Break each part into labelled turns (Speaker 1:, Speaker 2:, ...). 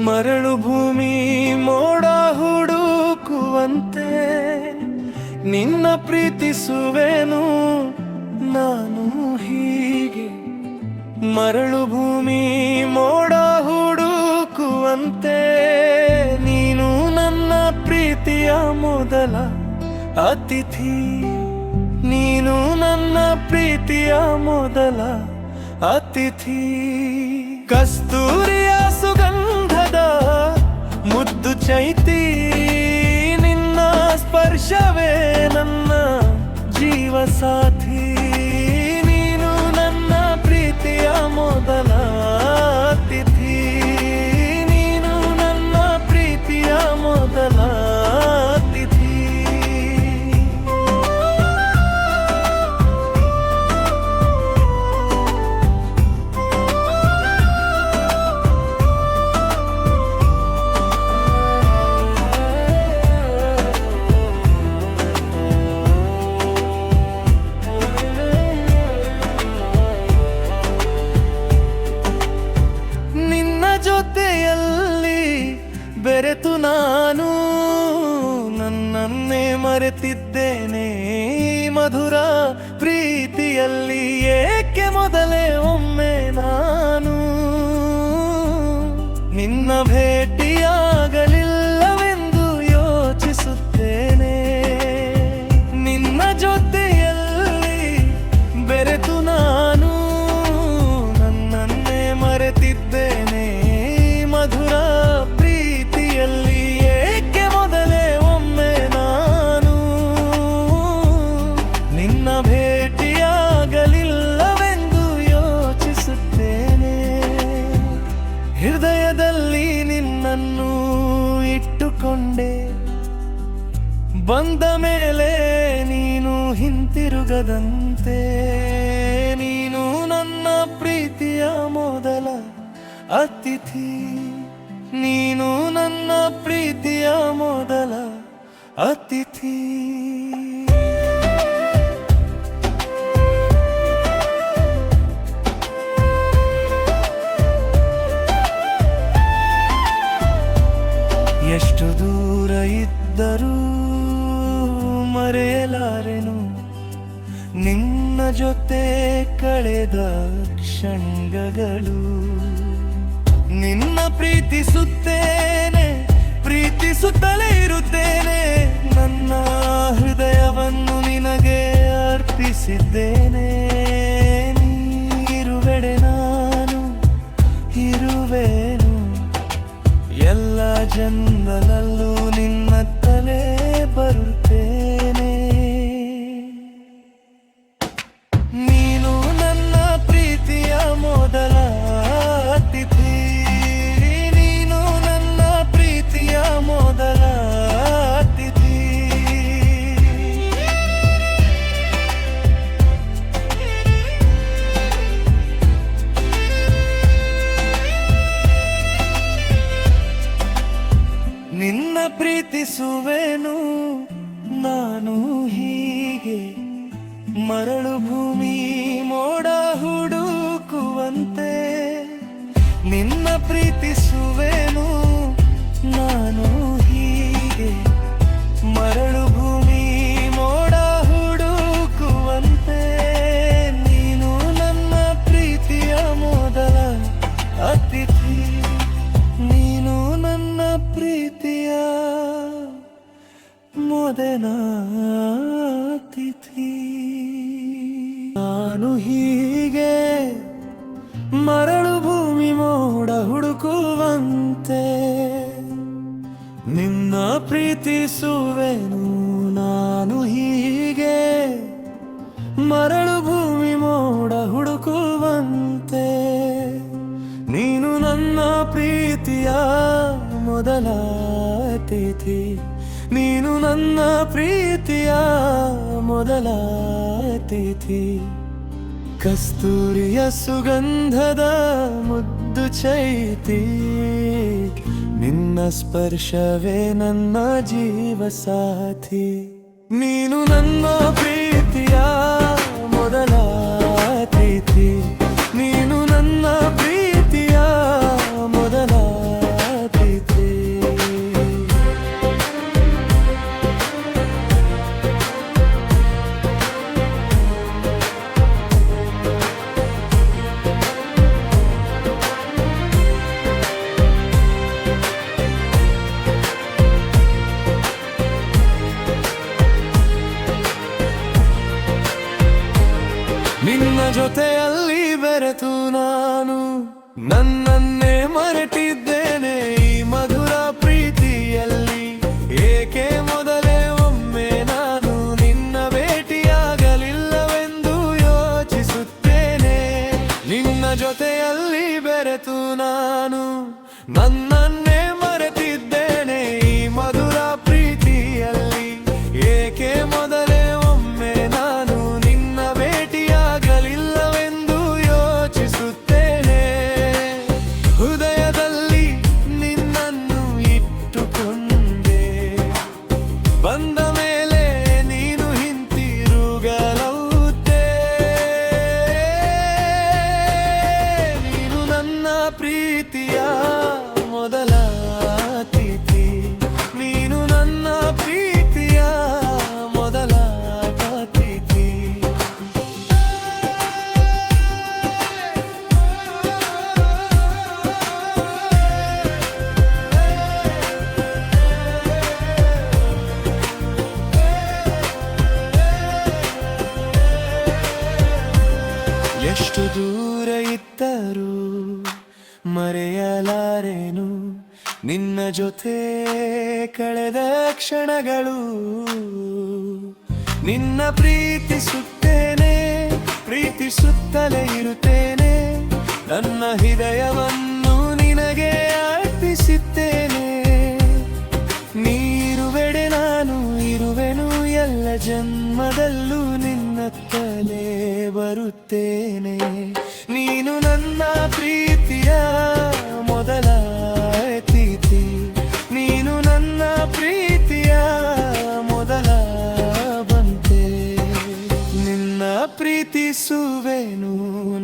Speaker 1: ಮರಳು ಭೂಮಿ ಮೋಡ ಹುಡುಕುವಂತೆ ನಿನ್ನ ಪ್ರೀತಿಸುವೆನು ನಾನು ಹೀಗೆ. ಮರಳು ಭೂಮಿ ಮೋಡ ಹುಡುಕುವಂತೆ ನೀನು ನನ್ನ ಪ್ರೀತಿಯ ಮೊದಲ ಅತಿಥಿ. ನೀನು ನನ್ನ ಪ್ರೀತಿಯ ಮೊದಲ ಅತಿಥಿ. ಕಸ್ತೂರಿಯ ಸುಗಂಧದ ಮುದ್ದು ಚೈತಿ, ನಿನ್ನ ಸ್ಪರ್ಶವೇ ನನ್ನ ಜೀವ ಸಾಥಿ. ನೀನು ನನ್ನ ಪ್ರೀತಿಯ ಮೊದಲ ಅತಿಥಿ. ನೀನು ನನ್ನ ಪ್ರೀತಿಯ ಮೊದಲ ಅತಿಥಿ. ಜೊತೆಯಲ್ಲಿ ಬೆರೆತು ನಾನು ನನ್ನನ್ನೇ ಮರೆತಿದ್ದೇನೆ. ಮಧುರ ಪ್ರೀತಿಯಲ್ಲಿ ಏಕೆ ಮೊದಲೇ ಒಮ್ಮೆ ನಾನು ನಿನ್ನ ಭೇಟಿಯಾಗಲಿಲ್ಲವೆಂದು ಯೋಚಿಸುತ್ತೇನೆ. ನಿನ್ನ ಜೊತೆಯಲ್ಲಿ ಬೆರೆತು ನಾನು ನನ್ನನ್ನೇ ಮರೆತಿದ್ದೇನೆ. ಮಧುರ ಪ್ರೀತಿಯಲ್ಲಿ ಏಕೆ ಮೊದಲೇ ಒಮ್ಮೆ ನಾನು ನಿನ್ನ ಭೇಟಿಯಾಗಲಿಲ್ಲವೆಂದು ಯೋಚಿಸುತ್ತೇನೆ. ಹೃದಯದಲ್ಲಿ ನಿನ್ನನ್ನು ಇಟ್ಟುಕೊಂಡೆ, ಬಂದ ಮೇಲೆ ನೀನು ಹಿಂತಿರುಗದಂತೆ. ನೀನು ನನ್ನ ಪ್ರೀತಿಯ ಮೊದಲ ಅತಿಥಿ. ನೀನು ನನ್ನ ಪ್ರೀತಿಯ ಮೊದಲ ಅತಿಥಿ. ಎಷ್ಟು ದೂರ ಇದ್ದರೂ ಮರೆಯಲಾರೆನು ನಿನ್ನ ಜೊತೆ ಕಳೆದ ಕ್ಷಣಗಳು. ನಿನ್ನ ಪ್ರೀತಿಸುತ್ತೇನೆ, ಪ್ರೀತಿಸುತ್ತಲೇ ಇರುತ್ತೇನೆ. ನನ್ನ ಹೃದಯವನ್ನು ನಿನಗೆ ಅರ್ಪಿಸಿದ್ದೇನೆ. ನೀರುವೆಡೆ ನಾನು ಇರುವೆನು, ಎಲ್ಲ ಜನ್ಮದಲ್ಲೂ ನಿನ್ನತ್ತಲೇ ಬರುತ್ತೇನೆ. ನೀನು ನನ್ನ ಪ್ರೀತಿಯ ಮೊದಲ ಅತಿಥಿ. ನೀನು ನನ್ನ ಪ್ರೀತಿಯ ಮೊದಲ ಅತಿಥಿ. ನಿನ್ನ ಪ್ರೀತಿಸುವೆನು ನಾನು ಹೀಗೆ. ಮರಳು ಭೂಮಿ ಮೋಡ ಹುಡುಕುವಂತೆ ನಿನ್ನ ಪ್ರೀತಿಸುವೆನು ನಾನು ಹೀಗೆ. ಮರಳು ಭೂಮಿ ಮೋಡ ಹುಡುಕುವಂತೆ ನೀನು ನನ್ನ ಪ್ರೀತಿಯ ಮೊದಲ ಅತಿಥಿ. ನೀನು ನನ್ನ ಪ್ರೀತಿಯ ಮೊದಲ ಅತಿಥಿ. ನಾನು ಹೀಗೆ ಮರಳು ಭೂಮಿ ಮೋಡ ಹುಡುಕುವಂತೆ ನಿನ್ನ ಪ್ರೀತಿಸುವೆನು ನಾನು ಹೀಗೆ. ಮರಳು ಭೂಮಿ ಮೋಡ ಹುಡುಕುವಂತೆ ನೀನು ನನ್ನ ಪ್ರೀತಿಯ ಮೊದಲ ಅತಿಥಿ. ನೀನು ನನ್ನ ಪ್ರೀತಿಯ ಮೊದಲ ಅತಿಥಿ. ಕಸ್ತೂರಿಯ ಸುಗಂಧದ ಮುದ್ದು ಚೈತಿ, ನಿನ್ನ ಸ್ಪರ್ಶವೇ ನನ್ನ ಜೀವ ಸಾಥಿ. ನೀನು ನನ್ನ ಪ್ರೀತಿಯ ಮೊದಲ ಅತಿಥಿ. ನೀನು ನನ್ನ ಪ್ರೀತಿಯ ಮೊದಲ ಅತಿಥಿ. ಜೊತೆಯಲ್ಲಿ ಬೆರೆತು ನಾನು ನನ್ನನ್ನೇ ಮರೆತಿದ್ದೇನೆ ಈ ಮಧುರ ಪ್ರೀತಿಯಲ್ಲಿ. ಏಕೆ ಮೊದಲೇ ಒಮ್ಮೆ ನಾನು ನಿನ್ನ ಭೇಟಿಯಾಗಲಿಲ್ಲವೆಂದು ಯೋಚಿಸುತ್ತೇನೆ. ನಿನ್ನ ಜೊತೆಯಲ್ಲಿ ಬೆರೆತು ನಾನು ನನ್ನನ್ನೇ ಮರೆತಿದ್ದೇನೆ ಈ ಮಧುರ ಪ್ರೀತಿಯಲ್ಲಿ. ಏಕೆ ಮೊದಲೇ ಒಮ್ಮೆ ನಾನು ನಿನ್ನ ಭೇಟಿಯಾಗಲಿಲ್ಲವೆಂದು ಯೋಚಿಸುತ್ತೇನೆ. ಹೃದಯದಲ್ಲಿ ನಿನ್ನನ್ನು ಇಟ್ಟುಕೊಂಡೆ, ಬಂದ ಮೇಲೆ ನೀನು ಹಿಂತಿರುಗಲುತ್ತೆ. ನೀನು ನನ್ನ ಪ್ರೀತಿಯ ಮೊದಲ ಅತಿಥಿ, ನೀನು ನನ್ನ ಪ್ರೀತಿಯ ಮೊದಲ ಅತಿಥಿ. ಎಷ್ಟು ದೂರ ಇದ್ದರೂ ಮರೆಯಲಾರೆನು ನಿನ್ನ ಜೊತೆ ಕಳೆದ ಕ್ಷಣಗಳು. ನಿನ್ನ ಪ್ರೀತಿಸುತ್ತೇನೆ, ಪ್ರೀತಿಸುತ್ತಲೇ ಇರುತ್ತೇನೆ. ನನ್ನ ಹೃದಯವನ್ನು ನಿನಗೆ ಅರ್ಪಿಸುತ್ತೇನೆ. ನೀರುವೆಡೆ ನಾನು ಇರುವೆನು, ಎಲ್ಲ ಜನ್ಮದಲ್ಲೂ ನಿನ್ನತ್ತಲೇ ಬರುತ್ತೇನೆ. ನೀನು ನನ್ನ ಪ್ರೀತಿಯ ಮೊದಲ ಅತಿಥಿ, ನೀನು ನನ್ನ ಪ್ರೀತಿಯ ಮೊದಲ ಬಂತೆ. ನಿನ್ನ ಪ್ರೀತಿಸುವೆನು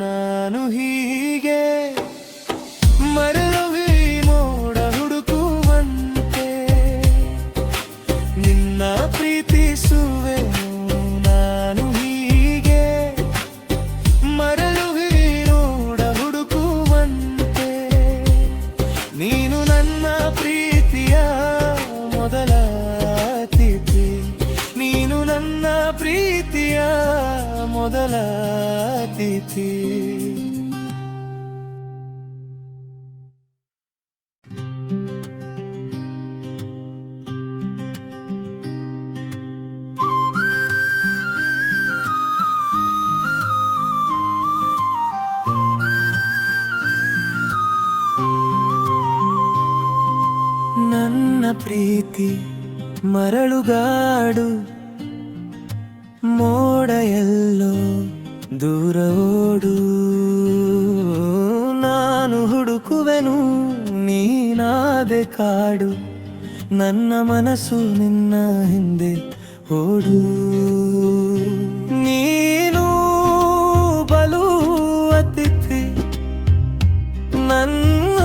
Speaker 1: ನಾನು ಹೀಗೆ, ಮರಳು ಮೋಡ ಹುಡುಕುವಂತೆ. ನಿನ್ನ ಪ್ರೀತಿಸುವೆನು ನಾನು ಹೀಗೆ, ಮರಳು ಮೋಡ ಹುಡುಕುವಂತೆ. ನೀನು ನನ್ನ ಪ್ರೀತಿಯ ಮೊದಲ ಅತಿಥಿ, ನೀನು ನನ್ನ ಪ್ರೀತಿಯ ಮೊದಲ ಅತಿಥಿ. ನನ್ನ ಪ್ರೀತಿ ಮರಳುಗಾಡು, ಮೋಡ ಎಲ್ಲೋ ದೂರ ಓಡು. ನಾನು ಹುಡುಕುವೆನು ನೀನಾದೆ ಕಾಡು, ನನ್ನ ಮನಸ್ಸು ನಿನ್ನ ಹಿಂದೆ ಓಡು. ನೀನು ಬಲು ಅತಿಥಿ, ನನ್ನ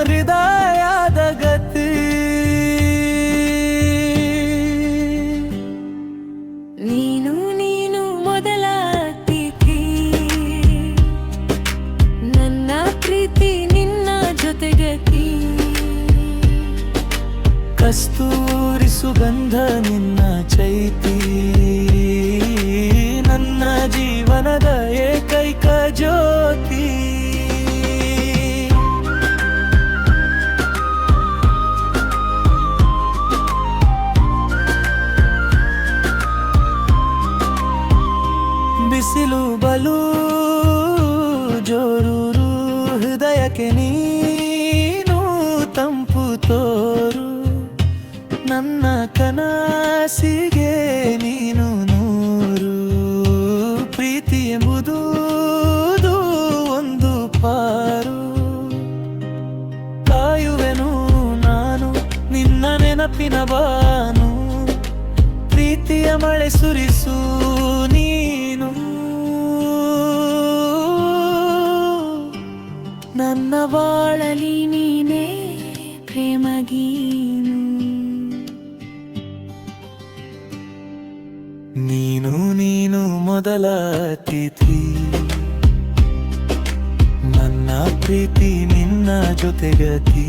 Speaker 1: ಹೃದಯದ ಗತಿ.
Speaker 2: ನೀನು ನೀನು ಮೊದಲ ಅತಿಥಿ, ನನ್ನ ಪ್ರೀತಿ ನಿನ್ನ ಜೊತೆಗತಿ.
Speaker 1: ಕಸ್ತೂರಿ ಸುಗಂಧ ನಿನ್ನ ಚೈತಿ, ನನ್ನ ಜೀವನದ ಏಕೈಕ ಜ್ಯೋತಿ. ಬಿಸಿಲು ಬಲು ಜೋರು, ಹೃದಯಕ್ಕೆ ನೀನು ತಂಪು ತೋರು. ನನ್ನ ಕನಸಿಗೆ ನೀನು ನೂರು. ಪ್ರೀತಿ ಎಂಬುದು ಒಂದು ಪಾರು. ಕಾಯುವೆನು ನಾನು ನಿನ್ನ ನೆನಪಿನ ಬಾನು, ಪ್ರೀತಿಯ ಮಳೆ ಸುರಿಸು ನೀನು.
Speaker 2: ನನ್ನ ಬಾಳಲಿ ನೀನೇ ಪ್ರೇಮಗೀನು.
Speaker 1: ನೀನು ನೀನು ಮೊದಲ ಅತಿಥಿ, ನನ್ನ ಪ್ರೀತಿ ನಿನ್ನ ಜೊತೆಗತಿ.